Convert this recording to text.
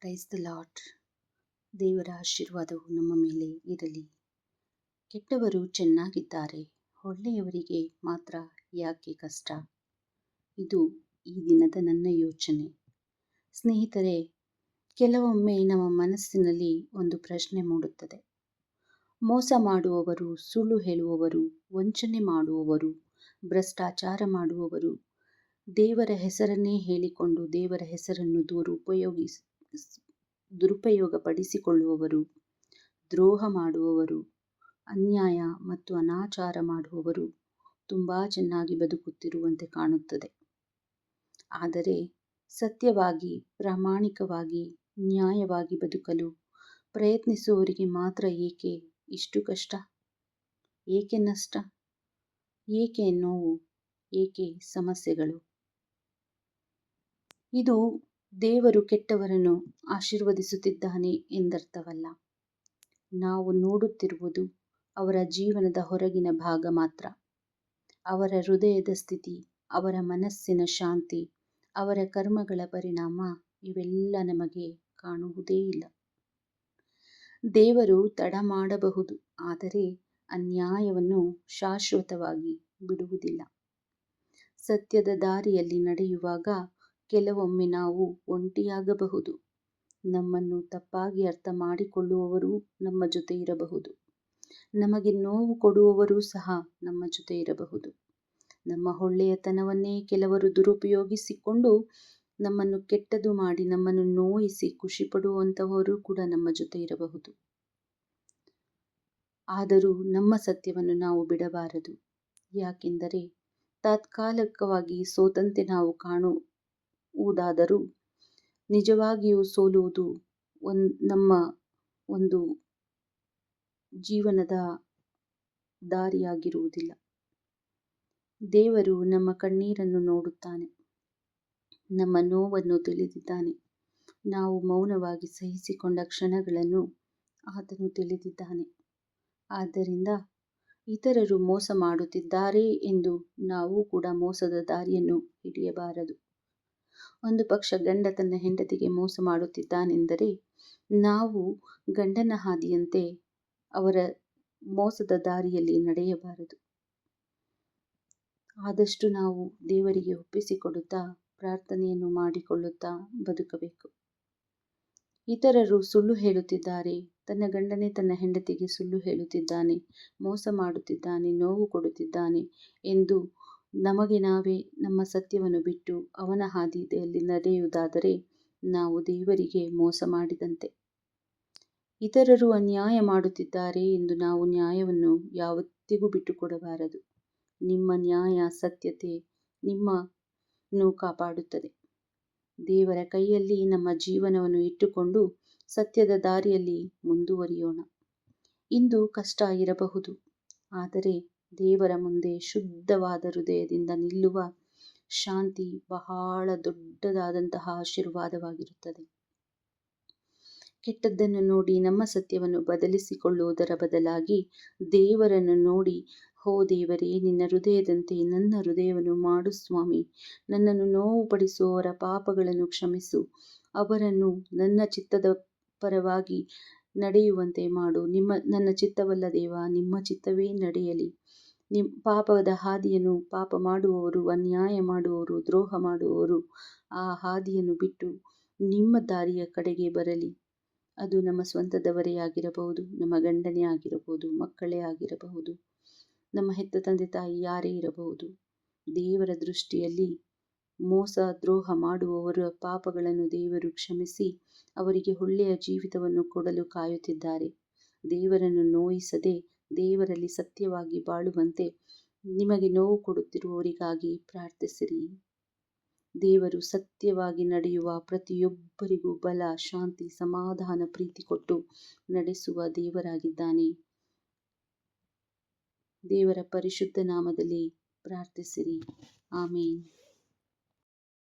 Praise the lord. ದೇವರ ಆಶೀರ್ವಾದವು ನಮ್ಮ ಮೇಲೆ ಇರಲಿ. ಕೆಟ್ಟವರು ಚೆನ್ನಾಗಿದ್ದಾರೆ, ಒಳ್ಳೆಯವರಿಗೆ ಮಾತ್ರ ಯಾಕೆ ಕಷ್ಟ? ಇದು ಈ ದಿನದ ನನ್ನ ಯೋಚನೆ. ಸ್ನೇಹಿತರೆ, ಕೆಲವೊಮ್ಮೆ ನಮ್ಮ ಮನಸ್ಸಿನಲ್ಲಿ ಒಂದು ಪ್ರಶ್ನೆ ಮೂಡುತ್ತದೆ. ಮೋಸ ಮಾಡುವವರು, ಸುಳ್ಳು ಹೇಳುವವರು, ವಂಚನೆ ಮಾಡುವವರು, ಭ್ರಷ್ಟಾಚಾರ ಮಾಡುವವರು, ದೇವರ ಹೆಸರನ್ನೇ ಹೇಳಿಕೊಂಡು ದೇವರ ಹೆಸರನ್ನು ದುರುಪಯೋಗಪಡಿಸಿಕೊಳ್ಳುವವರು, ದ್ರೋಹ ಮಾಡುವವರು, ಅನ್ಯಾಯ ಮತ್ತು ಅನಾಚಾರ ಮಾಡುವವರು ತುಂಬ ಚೆನ್ನಾಗಿ ಬದುಕುತ್ತಿರುವಂತೆ ಕಾಣುತ್ತದೆ. ಆದರೆ ಸತ್ಯವಾಗಿ, ಪ್ರಾಮಾಣಿಕವಾಗಿ, ನ್ಯಾಯವಾಗಿ ಬದುಕಲು ಪ್ರಯತ್ನಿಸುವವರಿಗೆ ಮಾತ್ರ ಏಕೆ ಇಷ್ಟು ಕಷ್ಟ? ಏಕೆ ನಷ್ಟ? ಏಕೆ ನೋವು? ಏಕೆ ಸಮಸ್ಯೆಗಳು? ಇದು ದೇವರು ಕೆಟ್ಟವರನ್ನು ಆಶೀರ್ವದಿಸುತ್ತಿದ್ದಾನೆ ಎಂದರ್ಥವಲ್ಲ. ನಾವು ನೋಡುತ್ತಿರುವುದು ಅವರ ಜೀವನದ ಹೊರಗಿನ ಭಾಗ ಮಾತ್ರ. ಅವರ ಹೃದಯದ ಸ್ಥಿತಿ, ಅವರ ಮನಸ್ಸಿನ ಶಾಂತಿ, ಅವರ ಕರ್ಮಗಳ ಪರಿಣಾಮ ಇವೆಲ್ಲ ನಮಗೆ ಕಾಣುವುದೇ ಇಲ್ಲ. ದೇವರು ತಡ ಮಾಡಬಹುದು, ಆದರೆ ಅನ್ಯಾಯವನ್ನು ಶಾಶ್ವತವಾಗಿ ಬಿಡುವುದಿಲ್ಲ. ಸತ್ಯದ ದಾರಿಯಲ್ಲಿ ನಡೆಯುವಾಗ ಕೆಲವೊಮ್ಮೆ ನಾವು ಒಂಟಿಯಾಗಬಹುದು. ನಮ್ಮನ್ನು ತಪ್ಪಾಗಿ ಅರ್ಥ ಮಾಡಿಕೊಳ್ಳುವವರೂ ನಮ್ಮ ಜೊತೆ ಇರಬಹುದು. ನಮಗೆ ನೋವು ಕೊಡುವವರೂ ಸಹ ನಮ್ಮ ಜೊತೆ ಇರಬಹುದು. ನಮ್ಮ ಒಳ್ಳೆಯತನವನ್ನೇ ಕೆಲವರು ದುರುಪಯೋಗಿಸಿಕೊಂಡು ನಮ್ಮನ್ನು ಕೆಟ್ಟದು ಮಾಡಿ ನಮ್ಮನ್ನು ನೋಯಿಸಿ ಖುಷಿಪಡುವಂಥವರು ಕೂಡ ನಮ್ಮ ಜೊತೆ ಇರಬಹುದು. ಆದರೂ ನಮ್ಮ ಸತ್ಯವನ್ನು ನಾವು ಬಿಡಬಾರದು. ಯಾಕೆಂದರೆ ತಾತ್ಕಾಲಿಕವಾಗಿ ಸೋತಂತೆ ನಾವು ಕಾಣುವುದಾದರೂ ನಿಜವಾಗಿಯೂ ಸೋಲುವುದು ನಮ್ಮ ಒಂದು ಜೀವನದ ದಾರಿಯಾಗಿರುವುದಿಲ್ಲ. ದೇವರು ನಮ್ಮ ಕಣ್ಣೀರನ್ನು ನೋಡುತ್ತಾನೆ, ನಮ್ಮ ನೋವನ್ನು ತಿಳಿದಿದ್ದಾನೆ. ನಾವು ಮೌನವಾಗಿ ಸಹಿಸಿಕೊಂಡ ಕ್ಷಣಗಳನ್ನು ಆತನು ತಿಳಿದಿದ್ದಾನೆ. ಆದ್ದರಿಂದ ಇತರರು ಮೋಸ ಮಾಡುತ್ತಿದ್ದಾರೆ ಎಂದು ನಾವು ಕೂಡ ಮೋಸದ ದಾರಿಯನ್ನು ಹಿಡಿಯಬಾರದು. ಒಂದು ಪಕ್ಷ ಗಂಡ ತನ್ನ ಹೆಂಡತಿಗೆ ಮೋಸ ಮಾಡುತ್ತಿದ್ದಾನೆಂದರೆ ನಾವು ಗಂಡನ ಹಾದಿಯಂತೆ ಅವರ ಮೋಸದ ದಾರಿಯಲ್ಲಿ ನಡೆಯಬಾರದು. ಆದಷ್ಟು ನಾವು ದೇವರಿಗೆ ಒಪ್ಪಿಸಿಕೊಡುತ್ತಾ ಪ್ರಾರ್ಥನೆಯನ್ನು ಮಾಡಿಕೊಳ್ಳುತ್ತಾ ಬದುಕಬೇಕು. ಇತರರು ಸುಳ್ಳು ಹೇಳುತ್ತಿದ್ದಾರೆ, ತನ್ನ ಗಂಡನೇ ತನ್ನ ಹೆಂಡತಿಗೆ ಸುಳ್ಳು ಹೇಳುತ್ತಿದ್ದಾನೆ, ಮೋಸ ಮಾಡುತ್ತಿದ್ದಾನೆ, ನೋವು ಕೊಡುತ್ತಿದ್ದಾನೆ ಎಂದು ನಮಗೆ ನಾವೇ ನಮ್ಮ ಸತ್ಯವನ್ನು ಬಿಟ್ಟು ಅವನ ಹಾದಿಯಲ್ಲಿ ನಡೆಯುವುದಾದರೆ ನಾವು ದೇವರಿಗೆ ಮೋಸ ಮಾಡಿದಂತೆ. ಇತರರು ಅನ್ಯಾಯ ಮಾಡುತ್ತಿದ್ದಾರೆ ಎಂದು ನಾವು ನ್ಯಾಯವನ್ನು ಯಾವತ್ತಿಗೂ ಬಿಟ್ಟುಕೊಡಬಾರದು. ನಿಮ್ಮ ನ್ಯಾಯ, ಸತ್ಯತೆ ನಿಮ್ಮನ್ನು ಕಾಪಾಡುತ್ತದೆ. ದೇವರ ಕೈಯಲ್ಲಿ ನಮ್ಮ ಜೀವನವನ್ನು ಇಟ್ಟುಕೊಂಡು ಸತ್ಯದ ದಾರಿಯಲ್ಲಿ ಮುಂದುವರಿಯೋಣ. ಇಂದು ಕಷ್ಟ ಇರಬಹುದು, ಆದರೆ ದೇವರ ಮುಂದೆ ಶುದ್ಧವಾದ ಹೃದಯದಿಂದ ನಿಲ್ಲುವ ಶಾಂತಿ ಬಹಳ ದೊಡ್ಡದಾದಂತಹ ಆಶೀರ್ವಾದವಾಗಿರುತ್ತದೆ. ಕೆಟ್ಟದ್ದನ್ನು ನೋಡಿ ನಮ್ಮ ಸತ್ಯವನ್ನು ಬದಲಿಸಿಕೊಳ್ಳುವುದರ ಬದಲಾಗಿ ದೇವರನ್ನು ನೋಡಿ, ಓ ದೇವರೇ, ನಿನ್ನ ಹೃದಯದಂತೆ ನನ್ನ ಹೃದಯವನ್ನು ಮಾಡು ಸ್ವಾಮಿ, ನನ್ನನ್ನು ನೋವುಪಡಿಸುವವರ ಪಾಪಗಳನ್ನು ಕ್ಷಮಿಸು, ಅವರನ್ನು ನನ್ನ ಚಿತ್ತದ ಪರವಾಗಿ ನಡೆಯುವಂತೆ ಮಾಡು. ನನ್ನ ಚಿತ್ತವಲ್ಲ ದೇವ, ನಿಮ್ಮ ಚಿತ್ತವೇ ನಡೆಯಲಿ. ಪಾಪದ ಹಾದಿಯನ್ನು, ಪಾಪ ಮಾಡುವವರು, ಅನ್ಯಾಯ ಮಾಡುವವರು, ದ್ರೋಹ ಮಾಡುವವರು ಆ ಹಾದಿಯನ್ನು ಬಿಟ್ಟು ನಿಮ್ಮ ದಾರಿಯ ಕಡೆಗೆ ಬರಲಿ. ಅದು ನಮ್ಮ ಸ್ವಂತದವರೇ ಆಗಿರಬಹುದು, ನಮ್ಮ ಗಂಡನೇ ಆಗಿರಬಹುದು, ಮಕ್ಕಳೇ ಆಗಿರಬಹುದು, ನಮ್ಮ ಹೆತ್ತ ತಂದೆ ತಾಯಿ ಯಾರೇ ಇರಬಹುದು. ದೇವರ ದೃಷ್ಟಿಯಲ್ಲಿ ಮೋಸ, ದ್ರೋಹ ಮಾಡುವವರ ಪಾಪಗಳನ್ನು ದೇವರು ಕ್ಷಮಿಸಿ ಅವರಿಗೆ ಒಳ್ಳೆಯ ಜೀವಿತವನ್ನು ಕೊಡಲು ಕಾಯುತ್ತಿದ್ದಾರೆ. ದೇವರನ್ನು ನೋಯಿಸದೆ ದೇವರಲ್ಲಿ ಸತ್ಯವಾಗಿ ಬಾಳುವಂತೆ ನಿಮಗೆ ನೋವು ಕೊಡುತ್ತಿರುವವರಿಗಾಗಿ ಪ್ರಾರ್ಥಿಸಿರಿ. ದೇವರು ಸತ್ಯವಾಗಿ ನಡೆಯುವ ಪ್ರತಿಯೊಬ್ಬರಿಗೂ ಬಲ, ಶಾಂತಿ, ಸಮಾಧಾನ, ಪ್ರೀತಿ ಕೊಟ್ಟು ನಡೆಸುವ ದೇವರಾಗಿದ್ದಾನೆ. ದೇವರ ಪರಿಶುದ್ಧ ನಾಮದಲ್ಲಿ ಪ್ರಾರ್ಥಿಸಿರಿ. ಆಮೇನ್.